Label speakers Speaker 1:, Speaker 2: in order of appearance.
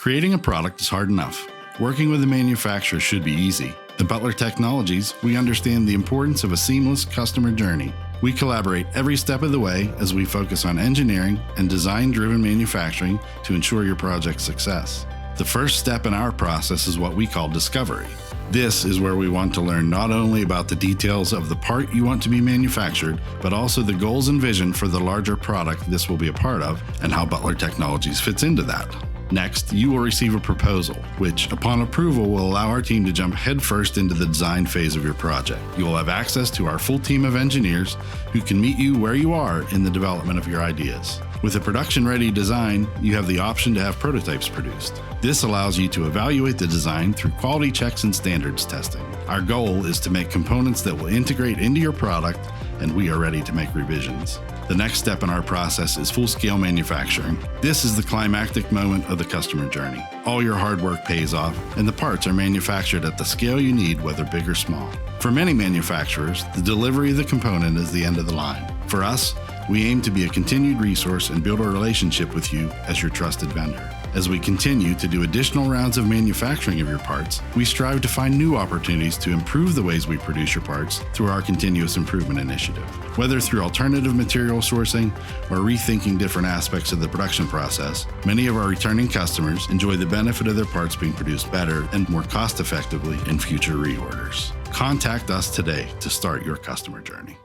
Speaker 1: Creating a product is hard enough. Working with a manufacturer should be easy. At Butler Technologies, we understand the importance of a seamless customer journey. We collaborate every step of the way as we focus on engineering and design-driven manufacturing to ensure your project's success. The first step in our process is what we call discovery. This is where we want to learn not only about the details of the part you want to be manufactured, but also the goals and vision for the larger product this will be a part of and how Butler Technologies fits into that. Next, you will receive a proposal, which, upon approval, will allow our team to jump headfirst into the design phase of your project. You will have access to our full team of engineers who can meet you where you are in the development of your ideas. With a production-ready design, you have the option to have prototypes produced. This allows you to evaluate the design through quality checks and standards testing. Our goal is to make components that will integrate into your product, and we are ready to make revisions. The next step in our process is full-scale manufacturing. This is the climactic moment of the customer journey. All your hard work pays off, and the parts are manufactured at the scale you need, whether big or small. For many manufacturers, the delivery of the component is the end of the line. For us, we aim to be a continued resource and build a relationship with you as your trusted vendor. As we continue to do additional rounds of manufacturing of your parts, we strive to find new opportunities to improve the ways we produce your parts through our continuous improvement initiative. Whether through alternative material sourcing or rethinking different aspects of the production process, many of our returning customers enjoy the benefit of their parts being produced better and more cost-effectively in future reorders. Contact us today to start your customer journey.